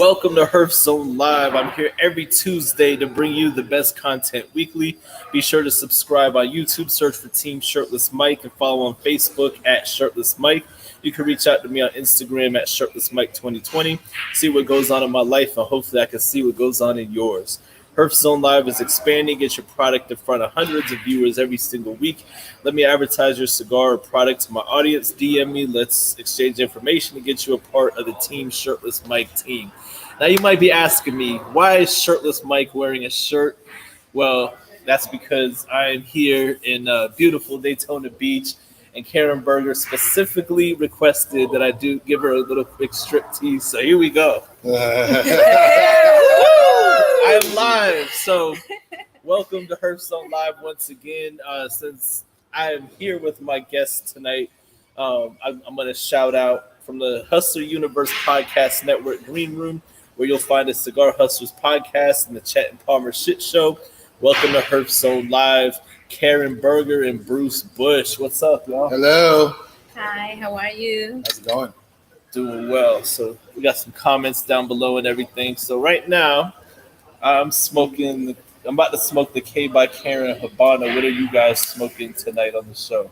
Welcome to Herf Zone Live. I'm here every Tuesday to bring you the best content weekly. Be sure to subscribe on YouTube, search for Team Shirtless Mike, and follow on Facebook at Shirtless Mike. You can reach out to me on Instagram at Shirtless Mike 2020. See what goes on in my life, and hopefully I can see what goes on in yours. Herf Zone Live is expanding. Get your product in front of hundreds of viewers every single week. Let me advertise your cigar or product to my audience. DM me. Let's exchange information to get you a part of the Team Shirtless Mike team. Now, you might be asking me, why is Shirtless Mike wearing a shirt? Well, that's because I am here in beautiful Daytona Beach, and Karen Berger specifically requested that I do give her a little quick striptease. So here we go. I'm live. So welcome to Herf Zone Live once again. Since I am here with my guest tonight, I'm going to shout out from the Hustler Universe Podcast Network Green Room, where you'll find the Cigar Hustlers podcast and the Chet and Palmer Shit Show. Welcome to Herf Zone Live, Karen Berger and Busch. What's up, y'all? Hello. Hi, how are you? How's it going? Doing well. So we got some comments down below and everything. So right now, I'm about to smoke the K by Karen Habana. What are you guys smoking tonight on the show?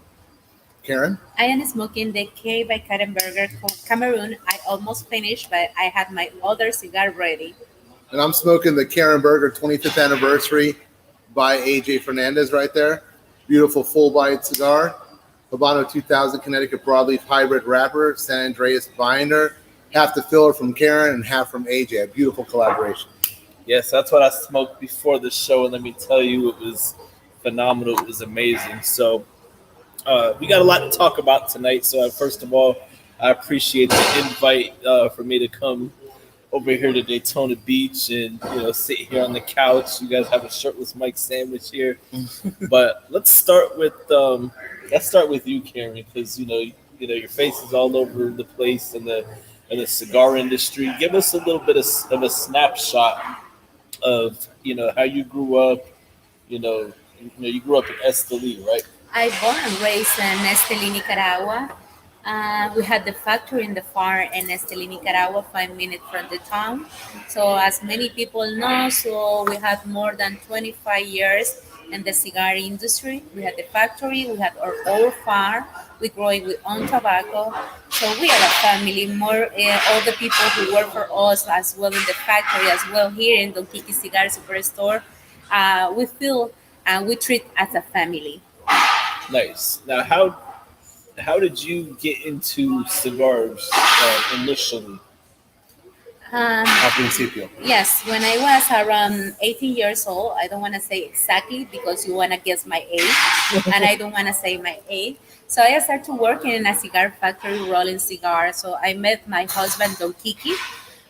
Karen? I am smoking the K by Karen Berger Cameroon. I almost finished, but I had my other cigar ready. And I'm smoking the Karen Berger 25th anniversary by AJ Fernandez right there. Beautiful full-bodied cigar. Habano 2000 Connecticut broadleaf hybrid wrapper, San Andreas binder. Half the filler from Karen and half from AJ. A beautiful collaboration. Yes, that's what I smoked before the show, and let me tell you, it was phenomenal. It was amazing. So we got a lot to talk about tonight. So first of all, I appreciate the invite for me to come over here to Daytona Beach and sit here on the couch. You guys have a Shirtless Mike sandwich here, but let's start with you, Karen, because your face is all over the place in the cigar industry. Give us a little bit of a snapshot of how you grew up. You grew up in Esteli, right? I born and raised in Esteli, Nicaragua. We had the factory in the farm in Esteli, Nicaragua, 5 minutes from the town. So as many people know, so we had more than 25 years in the cigar industry. We had the factory, we had our own farm, we growing with own tobacco. So we are a family, all the people who work for us as well in the factory, as well here in Don Kiki Cigar Superstore, we feel and we treat as a family. Nice. Now, how did you get into cigars initially? Yes, when I was around 18 years old, I don't want to say exactly because you want to guess my age, and I don't want to say my age. So I started working in a cigar factory rolling cigars. So I met my husband, Don Kiki.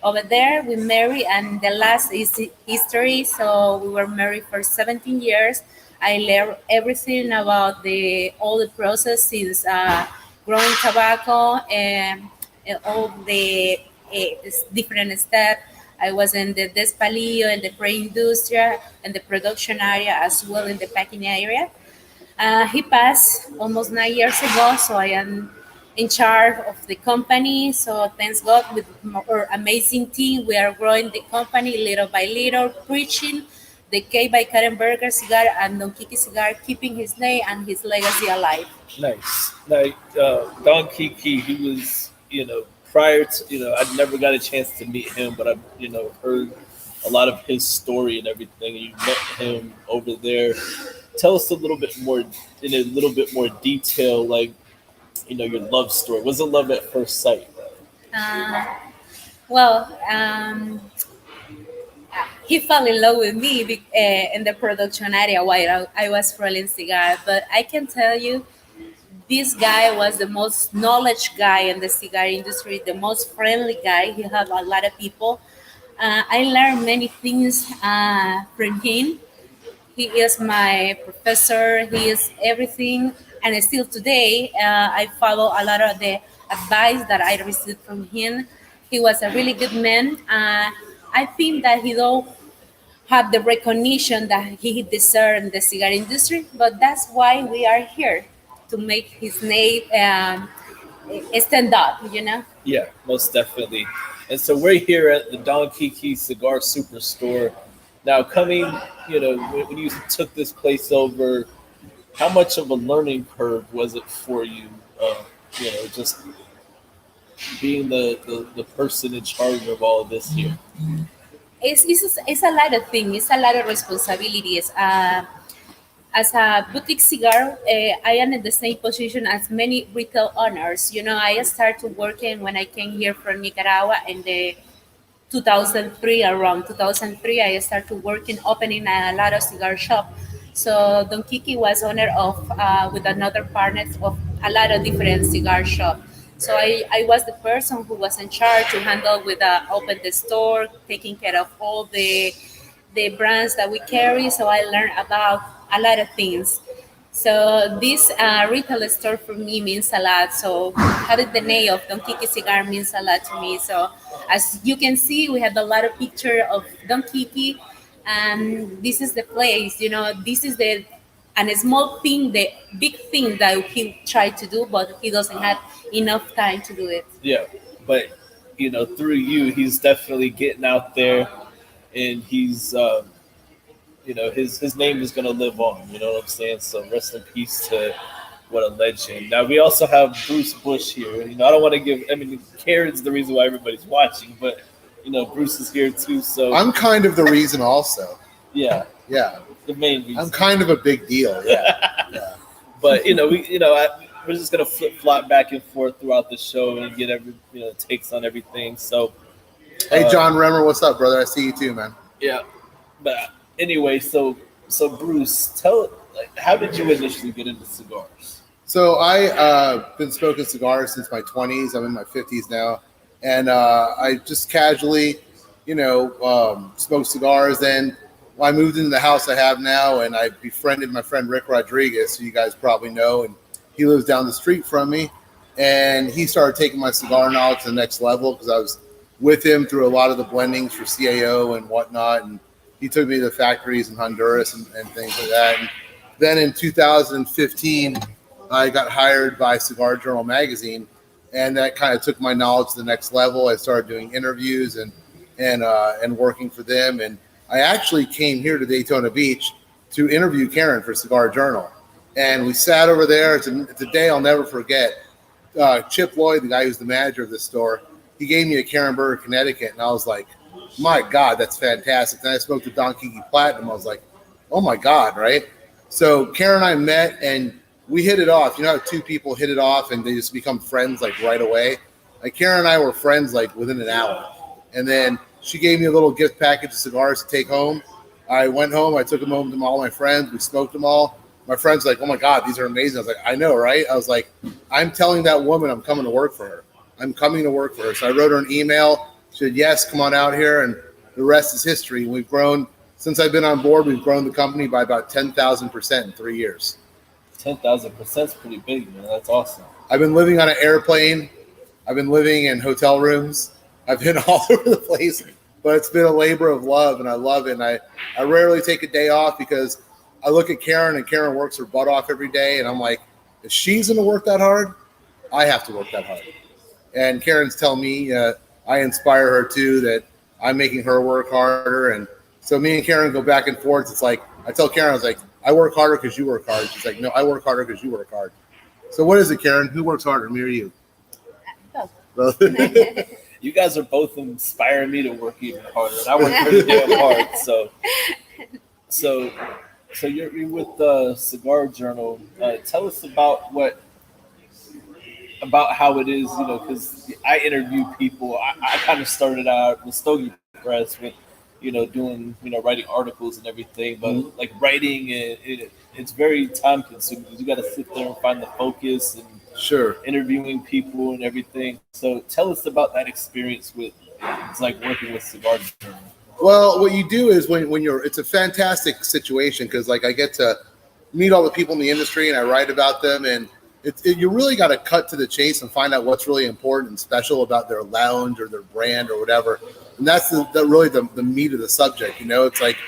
Over there, we married, and the last is history. So we were married for 17 years. I learned everything about all the process since growing tobacco and all the different steps. I was in the despalillo, in the pre-industria, and the production area, as well in the packing area. He passed almost 9 years ago, so I am in charge of the company. So thanks God, with our amazing team, we are growing the company little by little, preaching the K by Karen Berger cigar and Don Kiki cigar, keeping his name and his legacy alive. Nice. Like Don Kiki, he was, prior to, I never got a chance to meet him, but I've, heard a lot of his story and everything. You met him over there. Tell us a little bit more, in a little bit more detail, like, your love story. Was it love at first sight? He fell in love with me in the production area while I was rolling cigar. But I can tell you, this guy was the most knowledge guy in the cigar industry, the most friendly guy. He had a lot of people. I learned many things from him. He is my professor. He is everything. And still today, I follow a lot of the advice that I received from him. He was a really good man. I think that he don't have the recognition that he deserves in the cigar industry, but that's why we are here, to make his name stand up, Yeah, most definitely. And so we're here at the Don Kiki Cigar Superstore. Now, coming, when you took this place over, how much of a learning curve was it for you? Just being the person in charge of all of this here. It's a lot of things. It's a lot of responsibilities. As a boutique cigar, I am in the same position as many retail owners. I started working when I came here from Nicaragua in the 2003. Around 2003, I started working, opening a lot of cigar shop. So Don Kiki was owner of, with another partner, of a lot of different cigar shop. So I was the person who was in charge to handle with open the store, taking care of all the brands that we carry. So I learned about a lot of things. So this retail store for me means a lot. So having the name of Don Kiki Cigar means a lot to me. So as you can see, we have a lot of picture of Don Kiki, and this is the place. This is and a small thing, the big thing that he tried to do, but he doesn't have enough time to do it. Yeah, but through you, he's definitely getting out there, and he's his name is going to live on. You know what I'm saying? So rest in peace to what a legend. Now we also have Busch here. I don't want to give. Karen's the reason why everybody's watching, but Bruce is here too. So I'm kind of the reason also. Yeah. The main reason. I'm kind of a big deal. Yeah. But we're just gonna flip flop back and forth throughout the show and get every takes on everything. So, hey, John Remmer, what's up, brother? I see you too, man. Yeah, but anyway, so Bruce, how did you initially get into cigars? So I been smoking cigars since my 20s. I'm in my 50s now, and I just casually, smoke cigars. Then I moved into the house I have now, and I befriended my friend Rick Rodriguez, who you guys probably know, and he lives down the street from me. And he started taking my cigar knowledge to the next level because I was with him through a lot of the blendings for CAO and whatnot. And he took me to the factories in Honduras and things like that. And then in 2015, I got hired by Cigar Journal magazine, and that kind of took my knowledge to the next level. I started doing interviews and working for them. And I actually came here to Daytona Beach to interview Karen for Cigar Journal. And we sat over there. It's a day I'll never forget. Chip Lloyd, the guy who's the manager of this store, he gave me a Karen Berger Connecticut, and I was like, my God, that's fantastic. Then I spoke to Don Kiki Platinum. I was like, oh my God, right? So Karen and I met, and we hit it off. You know how two people hit it off and they just become friends like right away? Like Karen and I were friends like within an hour. And then she gave me a little gift package of cigars to take home. I went home. I took them home to all my friends. We smoked them all. My friend's like, oh my God, these are amazing. I was like, I know, right? I was like, I'm telling that woman I'm coming to work for her. I'm coming to work for her. So I wrote her an email. She said, yes, come on out here. And the rest is history. We've grown, since I've been on board, we've grown the company by about 10,000% in 3 years. 10,000% is pretty big, man. That's awesome. I've been living on an airplane. I've been living in hotel rooms. I've been all over the place, but it's been a labor of love, and I love it. And I rarely take a day off because I look at Karen, and Karen works her butt off every day, and I'm like, if she's going to work that hard, I have to work that hard. And Karen's telling me I inspire her too, that I'm making her work harder. And so me and Karen go back and forth. It's like, I tell Karen, I was like, I work harder because you work hard. She's like, no, I work harder because you work hard. So what is it, Karen? Who works harder, me or you? Both. You guys are both inspiring me to work even harder. And I work pretty damn hard. So you're with the Cigar Journal. Tell us about how it is, because I interview people. I kind of started out with Stogie Press with, doing, writing articles and everything. But like writing, it's very time consuming. You got to sit there and find the focus and interviewing people and everything. So tell us about that experience with, it's like working with Cigar Journal. Well, what you do is when you're, it's a fantastic situation because like I get to meet all the people in the industry and I write about them, and you really got to cut to the chase and find out what's really important and special about their lounge or their brand or whatever. And that's really the meat of the subject. It's like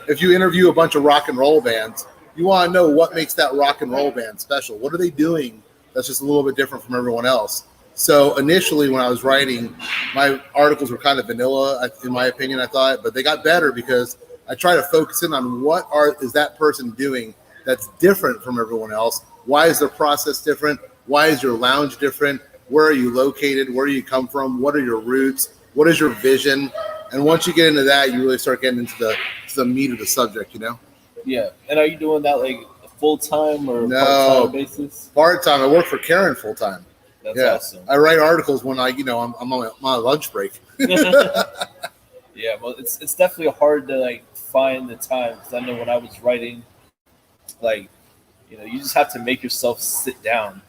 if you interview a bunch of rock and roll bands, you want to know what makes that rock and roll band special. What are they doing that's just a little bit different from everyone else? So initially, when I was writing, my articles were kind of vanilla, in my opinion, I thought, but they got better because I try to focus in on what is that person doing that's different from everyone else. Why is their process different? Why is your lounge different? Where are you located? Where do you come from? What are your roots? What is your vision? And once you get into that, you really start getting into the meat of the subject, you know? Yeah. And are you doing that like full time or No, part-time basis? Part-time. I work for Karen full time. That's yeah. awesome. I write articles when I'm on my lunch break. Yeah, well, it's definitely hard to like find the time because I know when I was writing, like, you just have to make yourself sit down,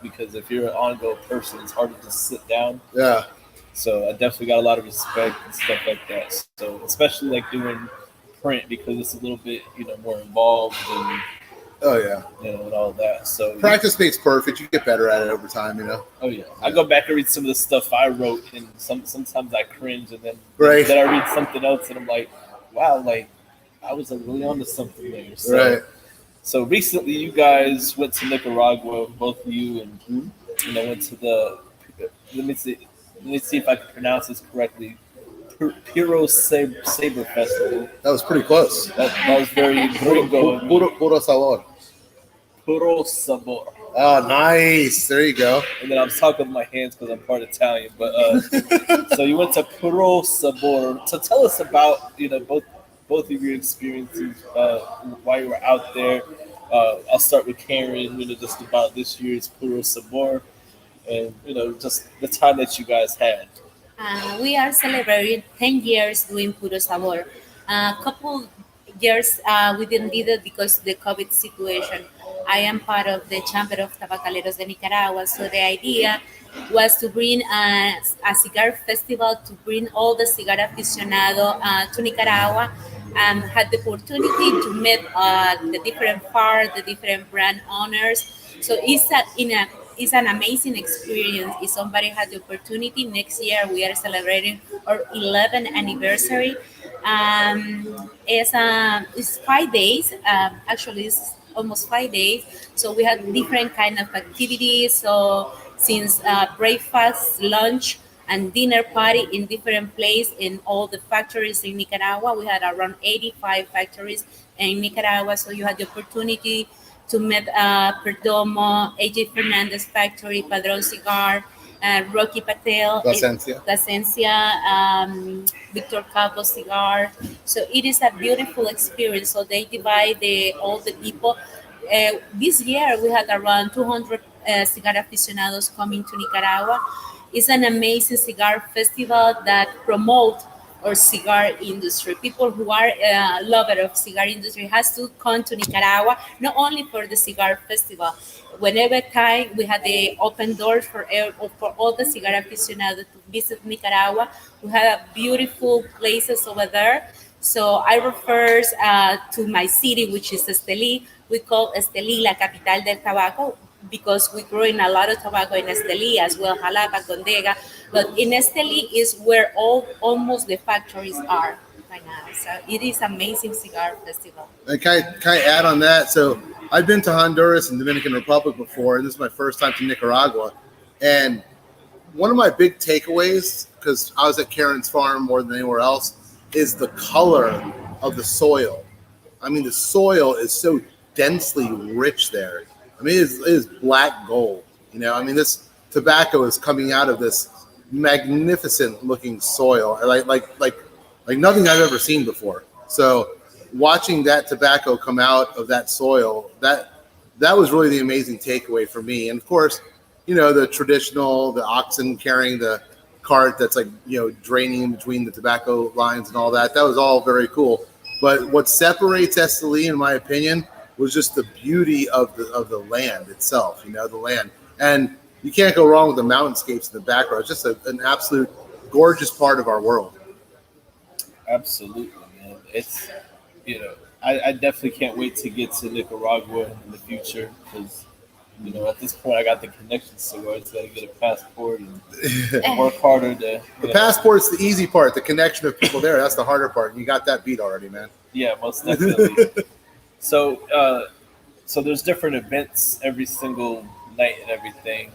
because if you're an ongoing person, it's hard to just sit down. Yeah. So I definitely got a lot of respect and stuff like that. So especially like doing print because it's a little bit, more involved and Oh yeah. And all that. So practice makes perfect. You get better at it over time, Oh yeah. I go back and read some of the stuff I wrote, and sometimes I cringe, and then right. then I read something else, and I'm like, wow, like I was like, really onto something there. So, right. So recently, you guys went to Nicaragua, both of you, and went to the. Let me see if I can pronounce this correctly. Puro Saber Festival. That was pretty close. That was very gringo. Puro sabor. Puro sabor. Oh, nice. There you go. And then I'm talking with my hands because I'm part Italian. But so you went to Puro Sabor. So tell us about both of your experiences while you were out there. I'll start with Karen. Just about this year's Puro Sabor, and just the time that you guys had. We are celebrating 10 years doing Puro Sabor. A couple years we didn't do it because of the COVID situation. I am part of the Chamber of Tabacaleros de Nicaragua, so the idea was to bring a cigar festival to bring all the cigar aficionado to Nicaragua and had the opportunity to meet the different farms, the different brand owners. So it's an amazing experience. If somebody had the opportunity, next year we are celebrating our 11th anniversary. It's 5 days. Actually, it's almost 5 days. So we had different kind of activities. So since breakfast, lunch, and dinner party in different places in all the factories in Nicaragua. We had around 85 factories in Nicaragua. So you had the opportunity to meet Perdomo, AJ Fernandez Factory, Padron Cigar, Rocky Patel, Plasencia, Victor Cabo Cigar. So it is a beautiful experience. So they divide all the people. This year we had around 200 cigar aficionados coming to Nicaragua. It's an amazing cigar festival that promotes our cigar industry. People who are lovers of cigar industry has to come to Nicaragua, not only for the cigar festival. Whenever time we had the open doors for all the cigar aficionados to visit Nicaragua. We have beautiful places over there. So I refer to my city, which is Estelí. We call Estelí la capital del tabaco because we grow in a lot of tobacco in Estelí as well, Jalapa, Condega. But in Estelí is where almost the factories are right now. So it is amazing cigar festival. And can I add on that? So I've been to Honduras and Dominican Republic before, and this is my first time to Nicaragua. And one of my big takeaways, because I was at Karen's farm more than anywhere else, is the color of the soil. I mean, the soil is so densely rich there. I mean, it is black gold. I mean, this tobacco is coming out of this magnificent looking soil, like nothing I've ever seen before. So watching that tobacco come out of that soil, that was really the amazing takeaway for me. And of course, the traditional, the oxen carrying the cart that's draining in between the tobacco lines and all that. That was all very cool. But what separates Estelí, in my opinion, was just the beauty of the land itself, the land. And you can't go wrong with the mountainscapes in the background. It's just an absolute gorgeous part of our world. Absolutely, man. It's, I definitely can't wait to get to Nicaragua in the future because, at this point I got the connections, so I just got to get a passport and work harder to. The passport's the easy part. The connection of people there, that's the harder part. And you got that beat already, man. Yeah, most definitely. So there's different events every single night and everything.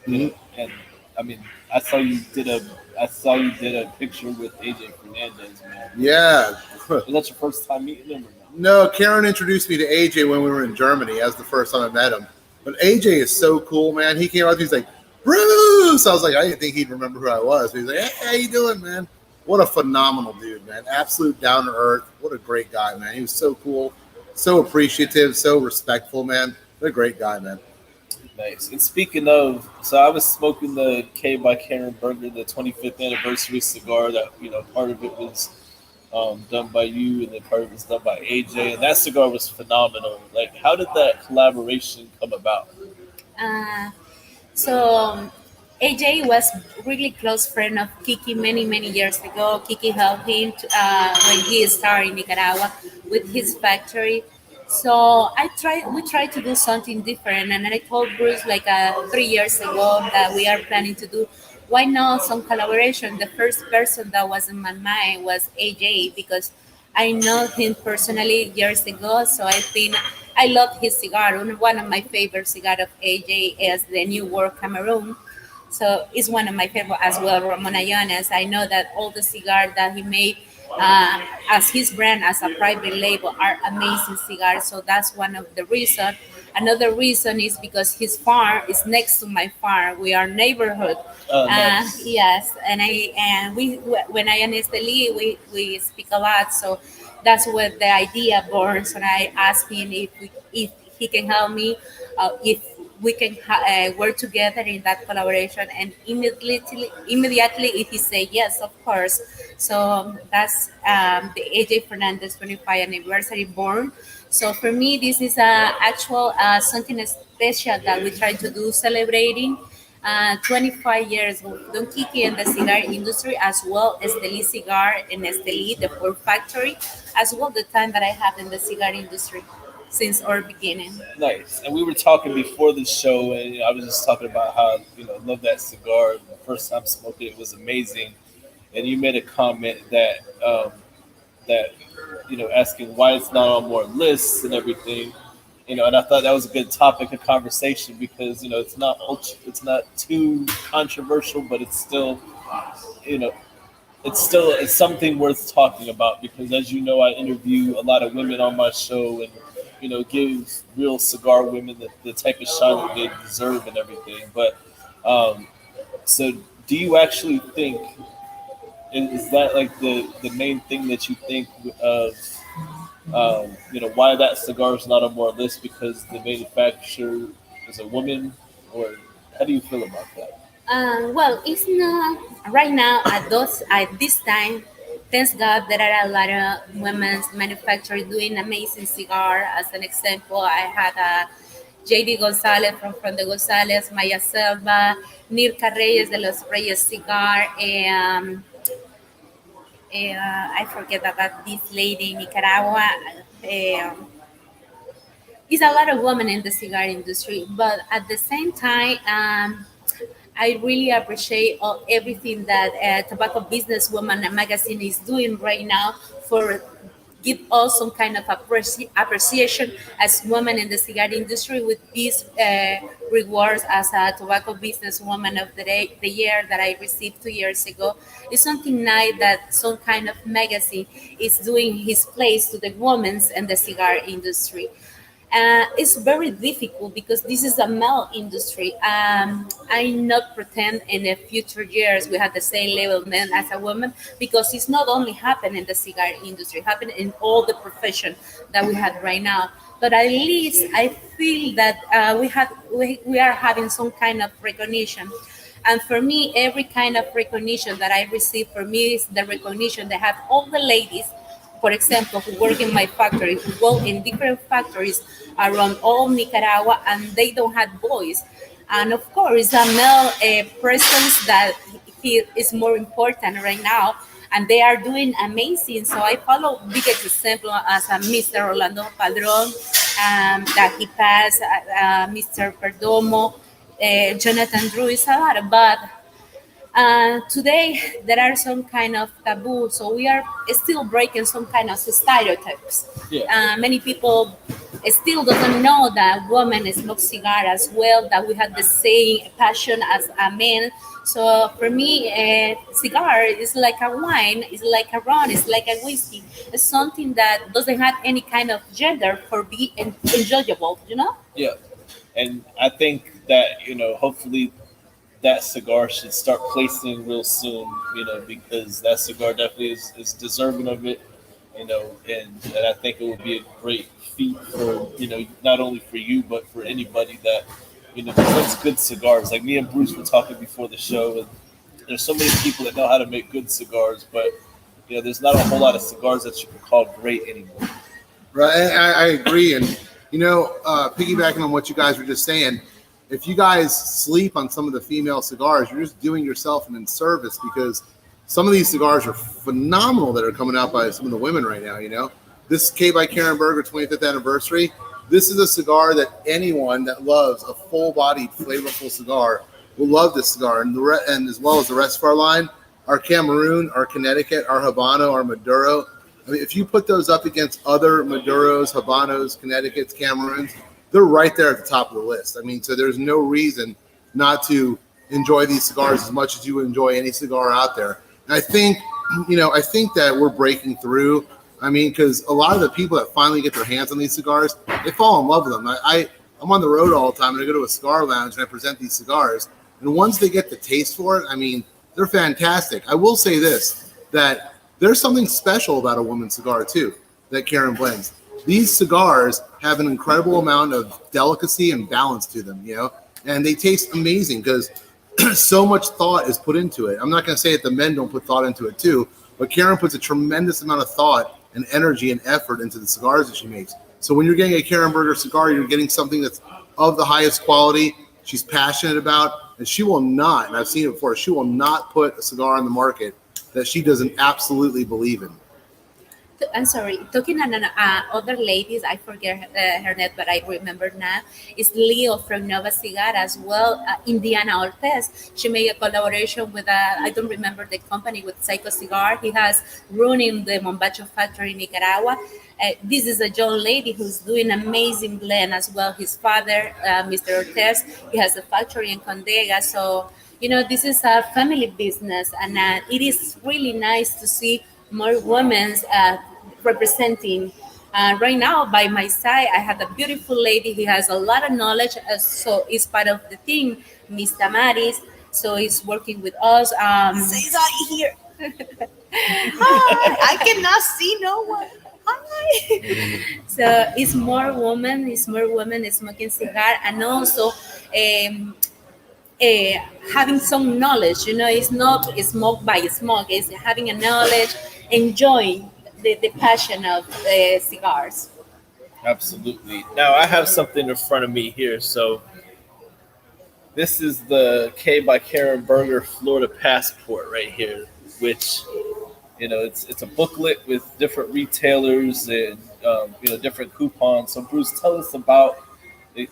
Mhm. And I mean, I saw you did a I saw you did a picture with AJ Fernandez, man. Yeah. Was that your first time meeting him or no? No, Karen introduced me to AJ when we were in Germany. That was the first time I met him. But AJ is so cool, man. He came out, he's like, Bruce. I was like, I didn't think he'd remember who I was. But he's like, hey, how you doing, man? What a phenomenal dude, man. Absolute down to earth. What a great guy, man. He was so cool, so appreciative, so respectful, man. What a great guy, man. Nice. And speaking of, so I was smoking the K by Karen Berger, the 25th anniversary cigar. That part of it was done by you, and then part of it was done by AJ. And that cigar was phenomenal. Like, how did that collaboration come about? Uh, so AJ was really close friend of Kiki many years ago. Kiki helped him when he started in Nicaragua with his factory. So we tried to do something different, and I told Bruce like 3 years ago that we are planning to do. Why not some collaboration? The first person that was in my mind was AJ because I know him personally years ago, so I think I love his cigar. One of my favorite cigar of AJ is the New World Cameroon. So it's one of my favorite as well, Ramon Ayones. I know that all the cigars that he made as his brand, as a private label, are amazing cigars. So that's one of the reasons. Another reason is because his farm is next to my farm. We are neighborhood. Nice. Yes, and we when I and Esteli we speak a lot. So that's where the idea born. So I asked him if he can help me, if we can work together in that collaboration, and immediately if he say yes, of course. So that's the AJ Fernandez 25 anniversary born. So for me, this is actual something special that we try to do, celebrating 25 years of Don Kiki and the cigar industry, as well as the Lee Cigar and Esteli, the Ford factory, as well the time that I have in the cigar industry since our beginning. Nice. And we were talking before the show, and I was just talking about how I love that cigar. The first time smoking it was amazing, and you made a comment that asking why it's not on more lists and everything. And I thought that was a good topic of conversation because it's not too controversial, but you know it's something worth talking about because, as you know, I interview a lot of women on my show and give real cigar women the type of shine that they deserve and everything. But so, do you actually think is that like the main thing that you think of? Why that cigar is not on more list because the manufacturer is a woman, or how do you feel about that? Well, it's not right now at this time. Thanks God, there are a lot of women's manufacturers doing amazing cigar. As an example, I had a JD Gonzalez from the Gonzalez, Maya Selva, Nirka Reyes de los Reyes Cigar, and I forget about this lady in Nicaragua. Um, it's a lot of women in the cigar industry, but at the same time, I really appreciate everything that Tobacco Businesswoman magazine is doing right now for give us some kind of appreciation as women in the cigar industry with these rewards as a tobacco businesswoman of the year that I received 2 years ago. It's something nice that some kind of magazine is doing his place to the women in the cigar industry. It's very difficult because this is a male industry. I not pretend in the future years we have the same level of men as a woman because it's not only happening in the cigar industry, happening in all the profession that we have right now. But at least I feel that we are having some kind of recognition. And for me, every kind of recognition that I receive for me is the recognition that have all the ladies, for example, who work in my factory, who go in different factories around all Nicaragua, and they don't have voice. And of course, a male presence that he is more important right now, and they are doing amazing. So I follow biggest example as a Mr. Orlando Padron, that he passed, Mr. Perdomo, Jonathan Drew is a lot, but today, there are some kind of taboo, so we are still breaking some kind of stereotypes. Yeah. Many people still doesn't know that women smoke cigar as well, that we have the same passion as a man. So for me, cigar is like a wine, it's like a rum, it's like a whiskey. It's something that doesn't have any kind of gender for be enjoyable, you know? Yeah, and I think that hopefully that cigar should start placing real soon. Because that cigar definitely is deserving of it. And I think it would be a great feat for not only for you but for anybody that makes good cigars. Like me and Bruce were talking before the show, and there's so many people that know how to make good cigars, but there's not a whole lot of cigars that you can call great anymore. Right, I agree. And piggybacking on what you guys were just saying, if you guys sleep on some of the female cigars, you're just doing yourself an inservice, because some of these cigars are phenomenal that are coming out by some of the women right now. This K by Karen Berger 25th anniversary, this is a cigar that anyone that loves a full-bodied, flavorful cigar will love this cigar. And as well as the rest of our line, our Cameroon, our Connecticut, our Habano, our Maduro. I mean, if you put those up against other Maduros, Habanos, Connecticut's, Cameroons, they're right there at the top of the list. I mean, so there's no reason not to enjoy these cigars as much as you enjoy any cigar out there. And I think that we're breaking through. I mean, because a lot of the people that finally get their hands on these cigars, they fall in love with them. I'm on the road all the time, and I go to a cigar lounge and I present these cigars. And once they get the taste for it, I mean, they're fantastic. I will say this, that there's something special about a woman's cigar too that Karen blends. These cigars have an incredible amount of delicacy and balance to them, and they taste amazing because so much thought is put into it. I'm not going to say that the men don't put thought into it too, but Karen puts a tremendous amount of thought and energy and effort into the cigars that she makes. So when you're getting a Karen Berger cigar, you're getting something that's of the highest quality, she's passionate about, and she will not, and I've seen it before, she will not put a cigar on the market that she doesn't absolutely believe in. I'm sorry, talking on other ladies, I forget her name, but I remember now. It's Leo from Nomos Cigars as well. Indiana Ortez, she made a collaboration with, I don't remember the company, with Seco Cigar. He has running the Mombacho factory in Nicaragua. This is a young lady who's doing amazing blend as well. His father, Mr. Ortez, he has a factory in Condega. So, this is a family business, and it is really nice to see more women representing. Right now, by my side, I have a beautiful lady. He has a lot of knowledge, so it's part of the team, Miss Tamaris. So he's working with us. Say that here. Hi, I cannot see no one. Hi. So it's more women smoking cigar, and also having some knowledge. It's not smoke by smoke. It's having a knowledge, enjoying the passion of cigars. Absolutely. Now I have something in front of me here. So this is the K by Karen Berger Florida Passport right here, which it's a booklet with different retailers and different coupons. So Bruce, tell us about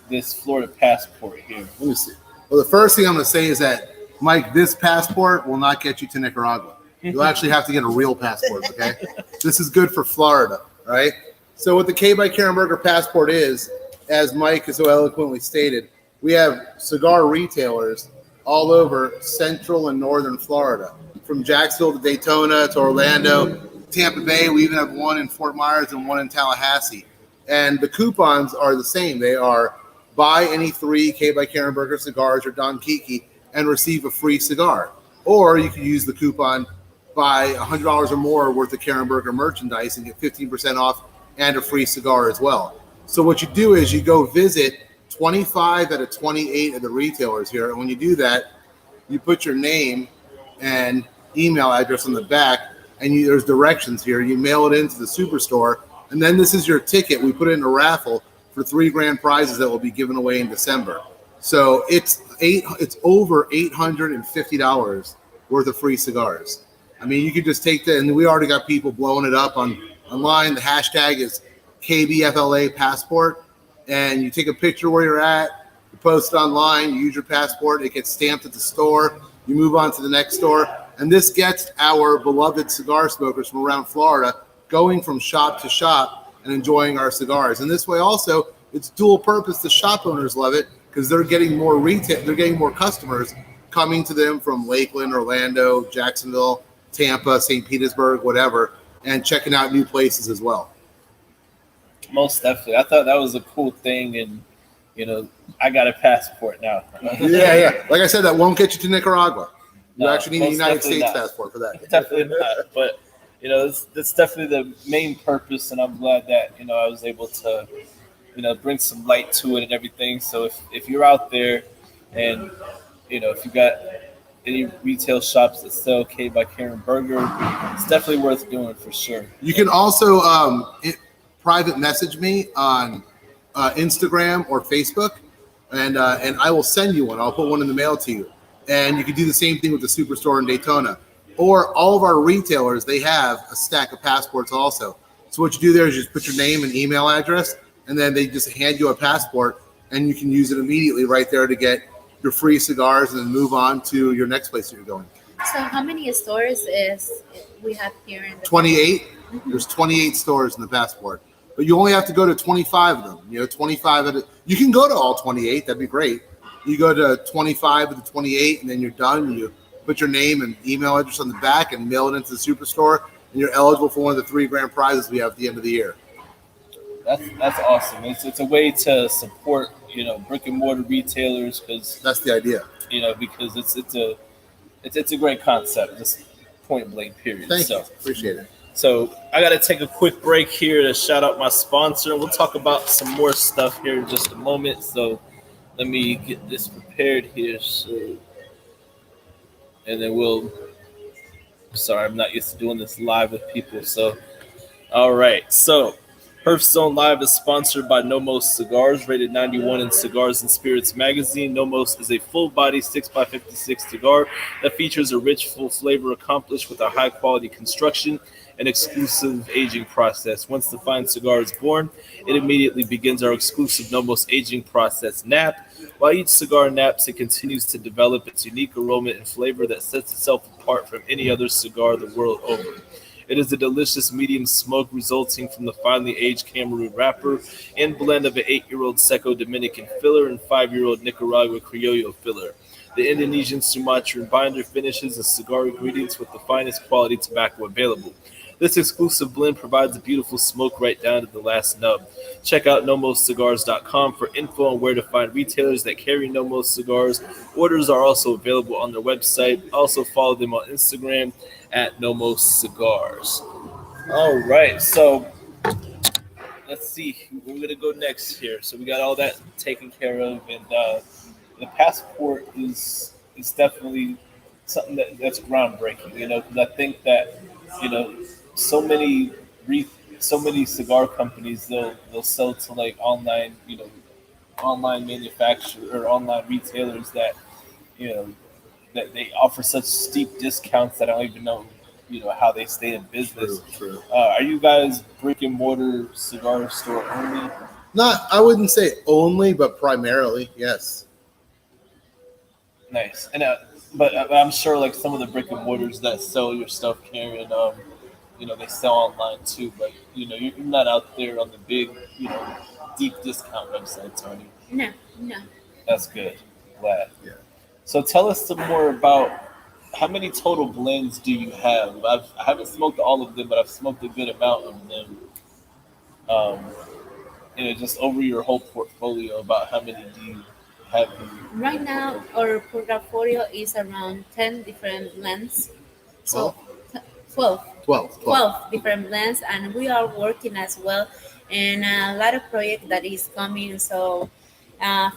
this Florida Passport here. Let me see. Well, the first thing I'm going to say is that, Mike, this passport will not get you to Nicaragua. You'll actually have to get a real passport, okay? This is good for Florida, right? So what the K by Karen Berger Passport is, as Mike has so eloquently stated, we have cigar retailers all over central and northern Florida, from Jacksonville to Daytona to Orlando, Tampa Bay. We even have one in Fort Myers and one in Tallahassee. And the coupons are the same. They are buy any 3 K by Karen Berger cigars or Don Kiki and receive a free cigar. Or you can use the coupon, buy $100 or more worth of Karen Berger merchandise and get 15% off and a free cigar as well. So what you do is you go visit 25 out of 28 of the retailers here. And when you do that, you put your name and email address on the back, and there's directions here. You mail it into the superstore, and then this is your ticket. We put it in a raffle for 3 grand prizes that will be given away in December. So it's over $850 worth of free cigars. I mean, you could just take that, and we already got people blowing it up online. The hashtag is KBFLA Passport, and you take a picture where you're at, you post it online, you use your passport, it gets stamped at the store, you move on to the next store, and this gets our beloved cigar smokers from around Florida going from shop to shop and enjoying our cigars. And this way also, it's dual purpose. The shop owners love it because they're getting more retail, they're getting more customers coming to them from Lakeland, Orlando, Jacksonville, Tampa, St. Petersburg, whatever, and checking out new places as well. Most definitely. I thought that was a cool thing, and I got a passport now. Yeah. Like I said, that won't get you to Nicaragua. You actually need a most United definitely States not. passport for that. Definitely not. But that's definitely the main purpose, and I'm glad that I was able to bring some light to it and everything. So if you're out there, and if you got any retail shops that sell K by Karen Berger, it's definitely worth doing for sure. You can also private message me on Instagram or Facebook, and I will send you one. I'll put one in the mail to you. And you can do the same thing with the Superstore in Daytona. Or all of our retailers, they have a stack of passports also. So what you do there is just put your name and email address, and then they just hand you a passport, and you can use it immediately right there to get your free cigars and then move on to your next place that you're going. So how many stores is we have here in the 28. There's 28 stores in the passport. But you only have to go to 25 of them. 25 you can go to all 28. That'd be great. You go to 25 of the 28, and then you're done. You put your name and email address on the back and mail it into the Superstore, and you're eligible for one of the 3 grand prizes we have at the end of the year. That's awesome. It's a way to support brick and mortar retailers, because That's the idea. because it's a great concept, just point blank period. Thank you. Appreciate it. So I got to take a quick break here to shout out my sponsor. We'll talk about some more stuff here in just a moment. So let me get this prepared here. And then sorry, I'm not used to doing this live with people. So, all right. So Herf Zone Live is sponsored by Nomos Cigars, rated 91 in Cigars and Spirits magazine. Nomos is a full-body 6x56 cigar that features a rich, full flavor accomplished with a high-quality construction and exclusive aging process. Once the fine cigar is born, it immediately begins our exclusive Nomos Aging Process nap. While each cigar naps, it continues to develop its unique aroma and flavor that sets itself apart from any other cigar the world over. It is a delicious medium smoke resulting from the finely aged Cameroon wrapper and blend of an 8-year-old seco Dominican filler and 5-year-old Nicaragua criollo filler. The Indonesian Sumatran binder finishes the cigar ingredients with the finest quality tobacco available. This exclusive blend provides a beautiful smoke right down to the last nub. Check out nomoscigars.com for info on where to find retailers that carry Nomos cigars. Orders are also available on their website. Also follow them on Instagram at Nomos Cigars. All right, so let's see. We're going to go next here. So we got all that taken care of, and the passport is definitely something that's groundbreaking, because I think that, so many cigar companies, they'll sell to like online manufacturers or online retailers that that they offer such steep discounts that I don't even know how they stay in business. True. Are you guys brick and mortar cigar store only? I wouldn't say only, but primarily, yes. Nice. And but I'm sure like some of the brick and mortars that sell your stuff, Karen, they sell online too, but you're not out there on the big, deep discount websites, are you? No. That's good. Glad. Yeah. So tell us some more about how many total blends do you have? I haven't smoked all of them, but I've smoked a good amount of them. Just over your whole portfolio, about how many do you have? Right now, our portfolio is around 10 different blends. So 12 different blends, and we are working as well in a lot of projects that is coming. So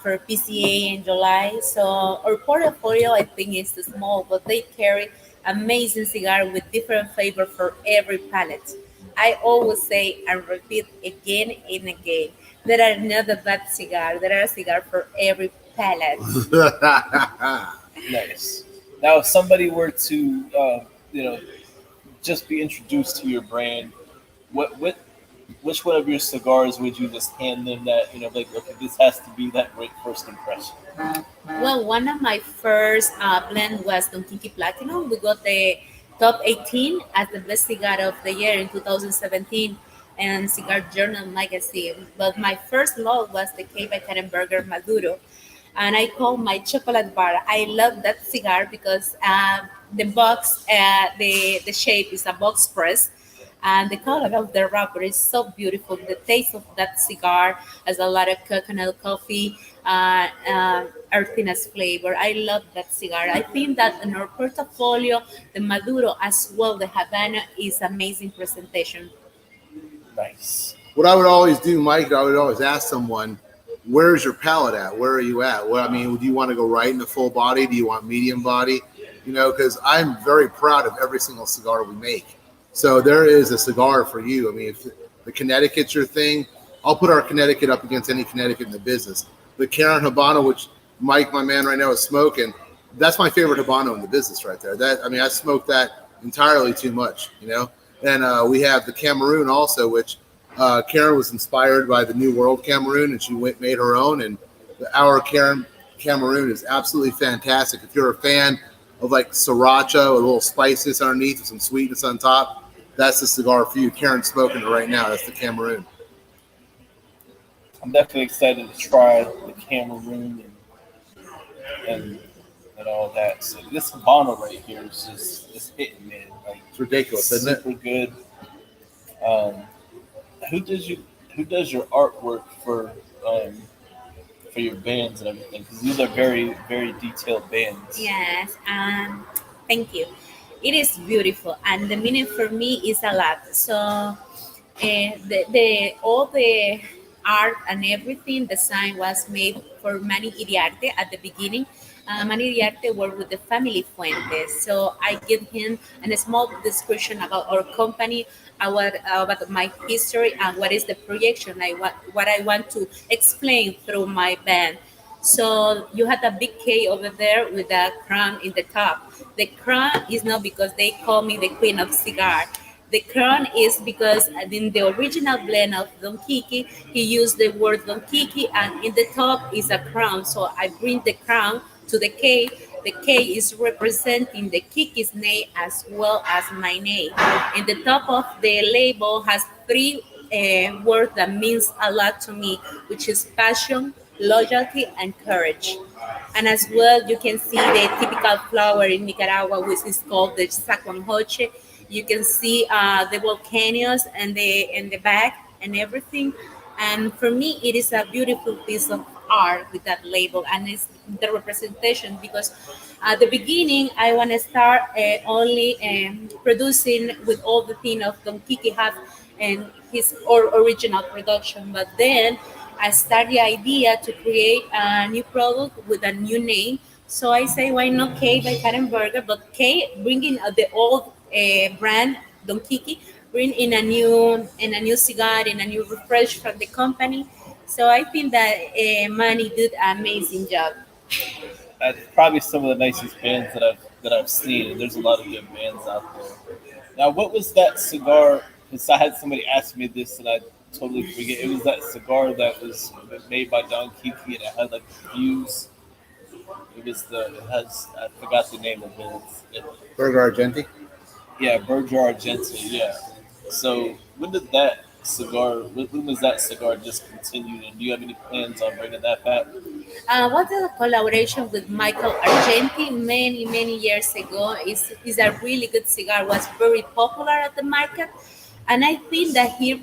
for PCA in July. So our portfolio, I think, is small, but they carry amazing cigar with different flavor for every palate. I always say and repeat again and again, there are not a bad cigar. There are cigar for every palate. Nice. Now, if somebody were to, just be introduced to your brand, which one of your cigars would you just hand them that, okay, this has to be that great first impression? Well, one of my first blend was Don Kiki Platinum. We got the top 18 as the best cigar of the year in 2017. and Cigar Journal magazine. But my first love was the K by Karen Berger Maduro, and I call my chocolate bar. I love that cigar because the box, the shape is a box press, and the color of the wrapper is so beautiful. The taste of that cigar has a lot of coconut coffee, earthiness flavor. I love that cigar. I think that in our portfolio, the Maduro as well, the Havana is amazing presentation. Nice. What I would always do, Mike, I would always ask someone, where's your palate at? Where are you at? Well, I mean, do you want to go right into full body? Do you want medium body? You know, because I'm very proud of every single cigar we make. So there is a cigar for you. I mean, if the Connecticut's your thing, I'll put our Connecticut up against any Connecticut in the business. The Karen Habano, which Mike, my man right now, is smoking, that's my favorite Habano in the business right there. That, I mean, I smoked that entirely too much, you know? And we have the Cameroon also, which Karen was inspired by the New World Cameroon, and she made her own. And our Cameroon is absolutely fantastic. If you're a fan of like sriracha with a little spices underneath with some sweetness on top, that's the cigar for you. Karen's smoking it right now. That's the Cameroon. I'm definitely excited to try the Cameroon and all that. So this Habano right here is just it's hitting, man. Like It's ridiculous, isn't it? super good. Um, who does your artwork for your bands and everything? Because these are very very detailed bands. Yes, thank you. It is beautiful, and the meaning for me is a lot. So, the all the art and everything design was made for Manny Iriarte at the beginning. Manny Iriarte worked with the family Fuentes, so I give him a small description about our company, about my history, and what is the projection what I want to explain through my band. So you had a big K over there with a crown in the top. The crown is not because they call me the queen of cigar. The crown is because in the original blend of Don Kiki, he used the word Don Kiki, and in the top is a crown. So I bring the crown to the K. The K is representing the Kiki's name as well as my name. In the top of the label has three words that means a lot to me, which is passion, loyalty, and courage. And as well, you can see the typical flower in Nicaragua, which is called the sacuanjoche. You can see the volcanoes and the back and everything. And for me, it is a beautiful piece of art with that label, and it's the representation because at the beginning I want to start only producing with all the thing of Don Kiki have and his original production, but then I start the idea to create a new product with a new name. So I say, why not K by Karen Berger? But K bringing the old brand Don Kiki, bring in a new cigar, in a new refresh from the company. So I think that Manny did an amazing job. Probably some of the nicest bands that I've seen. And there's a lot of good bands out there. Now, what was that cigar? Because I had somebody ask me this, and I totally forget. It was that cigar that was made by Don Kiki, and it had like views. It has I forgot the name of it. Berger Argenti. Yeah, Berger Argenti. Yeah. So when did that cigar? When was that cigar discontinued? And do you have any plans on bringing that back? What a collaboration with Michael Argenti many years ago is a really good cigar. Was very popular at the market, and I think that he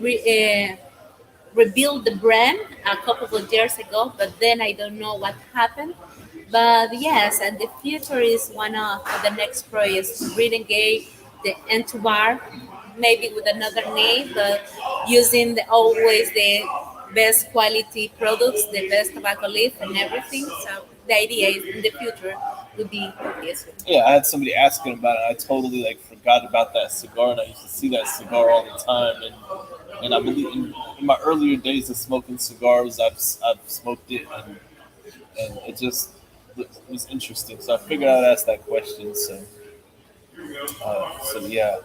rebuilt the brand a couple of years ago. But then I don't know what happened. But yes, and the future is one of the next projects to renegade the Entubar, maybe with another name, but using always the best quality products, the best tobacco leaf and everything. So the idea is in the future would be this one. Yeah, I had somebody asking about it. I totally like forgot about that cigar, and I used to see that cigar all the time. And I believe in my earlier days of smoking cigars, I've smoked it, and it just was interesting. So I figured I'd ask that question. So yeah.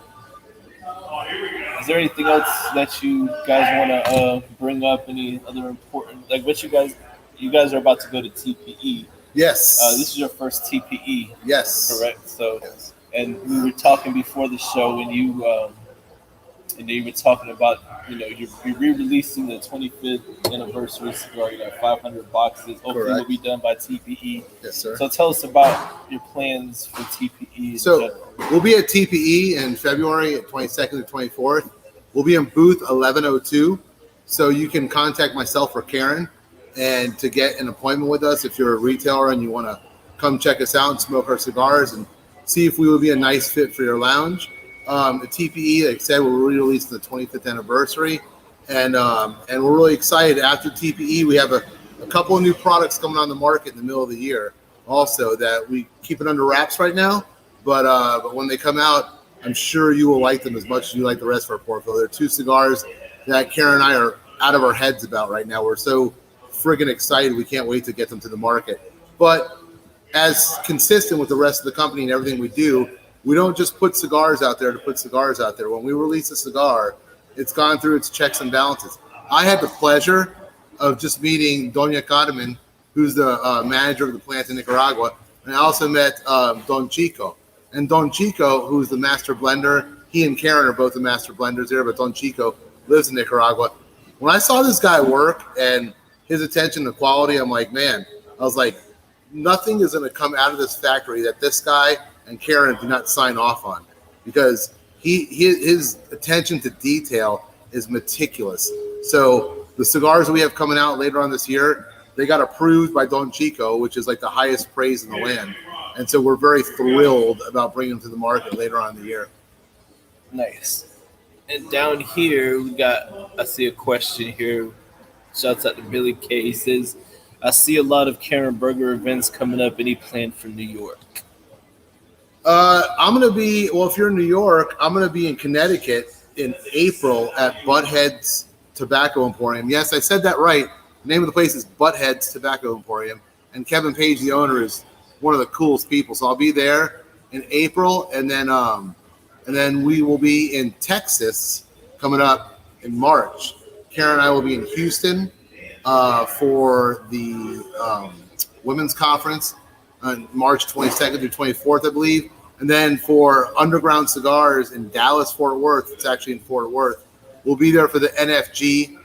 Is there anything else that you guys want to bring up? Any other important, like what you guys are about to go to TPE. Yes. This is your first TPE, Yes. correct? So, Yes. and we were talking before the show, and you were talking about, you're re-releasing the 25th anniversary cigar. You got 500 boxes. Hopefully, Correct. will be done by TPE. Yes, sir. So tell us about your plans for TPE. So we'll be at TPE in February at 22nd to 24th. We'll be in booth 1102. So you can contact myself or Karen and to get an appointment with us if you're a retailer and you want to come check us out and smoke our cigars and see if we would be a nice fit for your lounge. The TPE, like I said, we're re-releasing the 25th anniversary, and we're really excited. After TPE, we have a couple of new products coming on the market in the middle of the year also that we keep it under wraps right now, but when they come out, I'm sure you will like them as much as you like the rest of our portfolio. There are two cigars that Karen and I are out of our heads about right now. We're so friggin' excited. We can't wait to get them to the market. But as consistent with the rest of the company and everything we do, we don't just put cigars out there to put cigars out there. When we release a cigar, it's gone through its checks and balances. I had the pleasure of just meeting Doña Carmen, who's the manager of the plant in Nicaragua, and I also met Don Chico. And Don Chico, who's the master blender, he and Karen are both the master blenders there, but Don Chico lives in Nicaragua. When I saw this guy work and his attention to quality, I'm like, man, I was like, nothing is going to come out of this factory that this guy and Karen do not sign off on, because his attention to detail is meticulous. So the cigars that we have coming out later on this year, they got approved by Don Chico, which is like the highest praise in the land. And so we're very thrilled about bringing them to the market later on in the year. Nice. And down here, I see a question here. Shouts out to Billy K. He says, I see a lot of Karen Berger events coming up. Any plan for New York? I'm going to be, well, if you're in New York, I'm going to be in Connecticut in April at Butthead's Tobacco Emporium. Yes, I said that right. The name of the place is Butthead's Tobacco Emporium. And Kevin Page, the owner, is one of the coolest people. So I'll be there in April. And then we will be in Texas coming up in March. Karen and I will be in Houston for the women's conference on March 22nd through 24th, I believe. And then for Underground Cigars in Dallas, Fort Worth, it's actually in Fort Worth, we'll be there for the NFG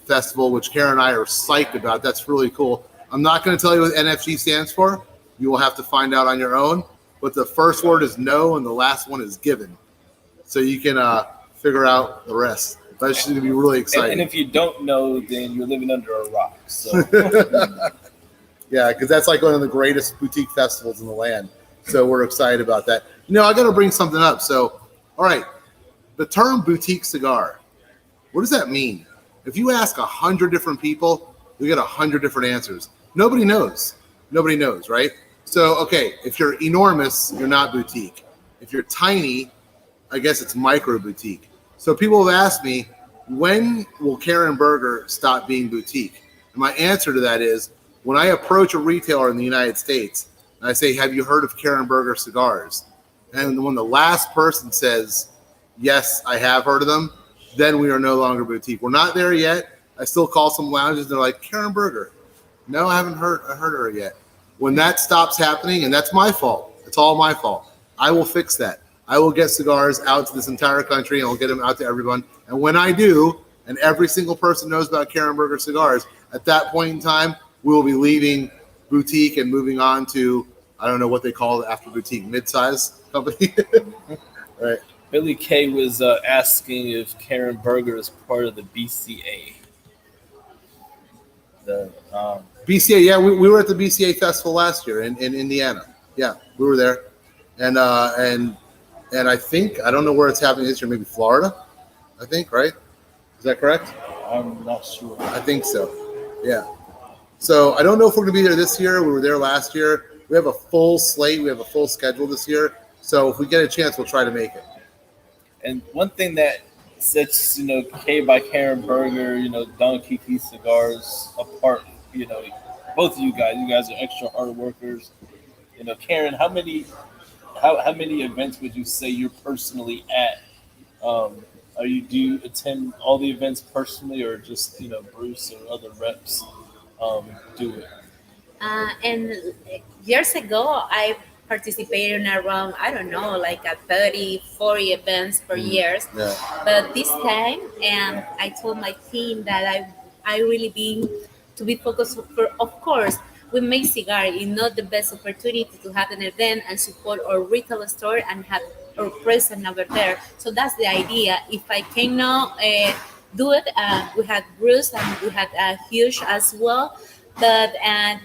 festival, which Karen and I are psyched about. That's really cool. I'm not going to tell you what NFG stands for. You will have to find out on your own. But the first word is no, and the last one is given. So you can figure out the rest. That's going to be really exciting. And if you don't know, then you're living under a rock. So. Yeah, because that's like one of the greatest boutique festivals in the land. So we're excited about that. I got to bring something up. So, all right, the term boutique cigar, what does that mean? If you ask 100 different people, you get 100 different answers. Nobody knows. Nobody knows, right? So, okay, if you're enormous, you're not boutique. If you're tiny, I guess it's micro boutique. So people have asked me, when will Karen Berger stop being boutique? And my answer to that is, when I approach a retailer in the United States and I say, have you heard of Karen Berger cigars? And when the last person says, yes, I have heard of them, then we are no longer boutique. We're not there yet. I still call some lounges. They're like, Karen Berger. No, I haven't heard her yet. When that stops happening, and that's my fault. It's all my fault. I will fix that. I will get cigars out to this entire country and I'll get them out to everyone. And when I do, and every single person knows about Karen Berger cigars, at that point in time, we will be leaving boutique and moving on to, I don't know what they call it after boutique, mid-size company. Right. Billy K was asking if Karen Berger is part of the BCA. The BCA, yeah, we were at the BCA festival last year in Indiana. Yeah, we were there. And I think, I don't know where it's happening this year, maybe Florida, I think, right? Is that correct? I'm not sure. I think so, yeah. So I don't know if we're going to be there this year. We were there last year. We have a full slate. We have a full schedule this year. So if we get a chance, we'll try to make it. And one thing that sets, K by Karen Berger, Don Kiki Cigars apart, both of you guys are extra hard workers. Karen, how many events would you say you're personally at? Do you attend all the events personally, or just Bruce or other reps do it? And years ago, I participating around, I don't know, like a 30, 40 events per year. Yeah. But this time, I told my team that I really being to be focused for, of course, we make cigar is not the best opportunity to have an event and support our retail store and have our presence over there. So that's the idea. If I cannot do it, we had Bruce and we had Huge as well. But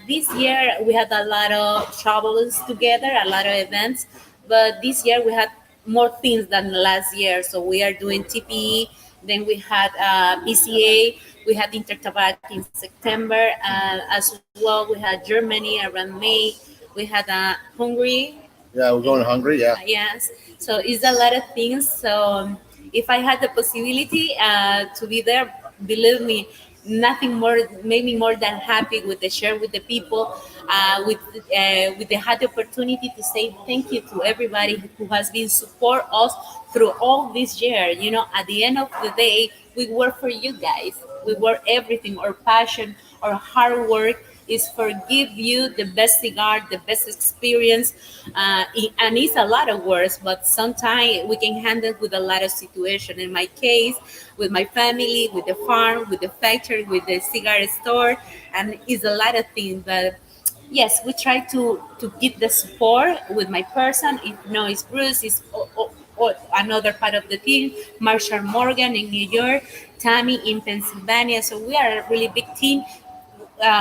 this year we had a lot of travels together, a lot of events. But this year we had more things than last year. So we are doing TPE. Then we had BCA. We had Intertabac in September. As well, we had Germany around May. We had Hungary. Yeah, we're going to Hungary. Yeah. Yes. So it's a lot of things. So if I had the possibility to be there, believe me, nothing more made me more than happy with the share with the people, with the had the opportunity to say thank you to everybody who has been support us through all this year. You know, at the end of the day, we work for you guys. We work everything, our passion, our hard work is for give you the best cigar, the best experience, and it's a lot of words, but sometimes we can handle with a lot of situation. In my case, with my family, with the farm, with the factory, with the cigar store, and it's a lot of things. But yes, we try to get the support with my person. If no, it's Bruce, it's or another part of the team, Marshall Morgan in New York, Tammy in Pennsylvania. So we are a really big team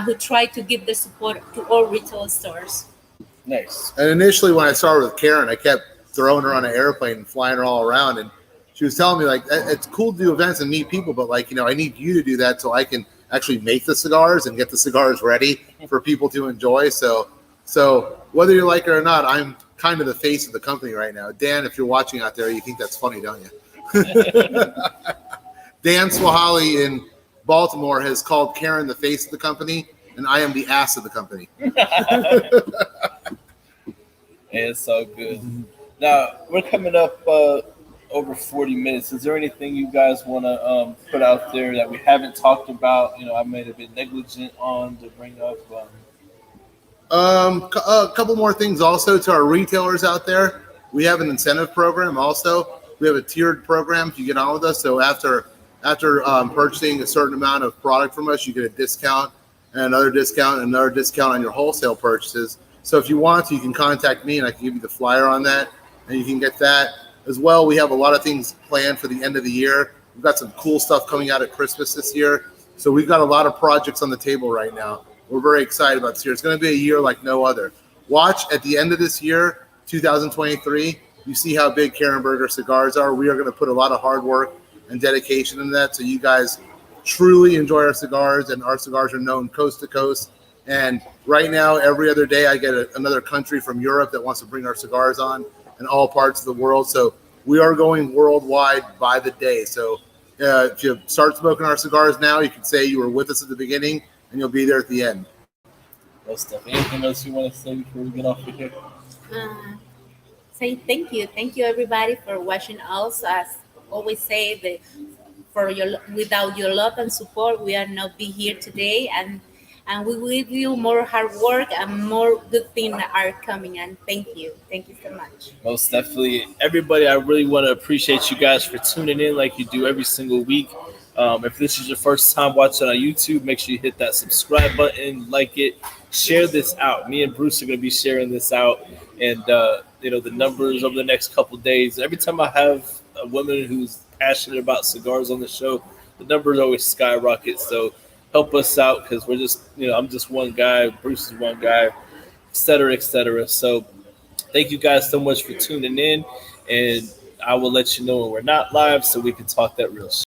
who try to give the support to all retail stores. Nice. And initially, when I started with Karen, I kept throwing her on an airplane and flying her all around. And she was telling me, like, it's cool to do events and meet people, but, like, you know, I need you to do that so I can actually make the cigars and get the cigars ready for people to enjoy. So whether you like it or not, I'm kind of the face of the company right now. Dan, if you're watching out there, you think that's funny, don't you? Dan Swahali in Baltimore has called Karen the face of the company, and I am the ass of the company. It's so good. Now, we're coming up over 40 minutes. Is there anything you guys want to put out there that we haven't talked about? You know, I may have been negligent on to bring up. A couple more things also to our retailers out there. We have an incentive program also. We have a tiered program if you get on with us. So after purchasing a certain amount of product from us, you get a discount and another discount and another discount on your wholesale purchases. So if you want to, you can contact me and I can give you the flyer on that and you can get that as well. We have a lot of things planned for the end of the year. We've got some cool stuff coming out at Christmas this year. So we've got a lot of projects on the table right now. We're very excited about this year. It's going to be a year like no other. Watch at the end of this year, 2023, you see how big Karen Berger Cigars are. We are going to put a lot of hard work and dedication in that so you guys truly enjoy our cigars, and our cigars are known coast to coast. And right now, every other day, I get another country from Europe that wants to bring our cigars on in all parts of the world. So we are going worldwide by the day. So if you start smoking our cigars now, you can say you were with us at the beginning, and you'll be there at the end. Well, stuff. Anything else you want to say before we get off of here? Say thank you everybody for watching us. As always say, without your love and support, we are not be here today, and we will give you more hard work and more good things are coming. And thank you so much. Most definitely. Everybody, I really want to appreciate you guys for tuning in like you do every single week. If this is your first time watching on YouTube, make sure you hit that subscribe button, like it, share this out. Me and Bruce are going to be sharing this out, and the numbers over the next couple of days. Every time I have a woman who's passionate about cigars on the show, the numbers always skyrocket. So help us out because we're just, I'm just one guy, Bruce is one guy, et cetera, et cetera. So thank you guys so much for tuning in, and I will let you know when we're not live so we can talk that real shit.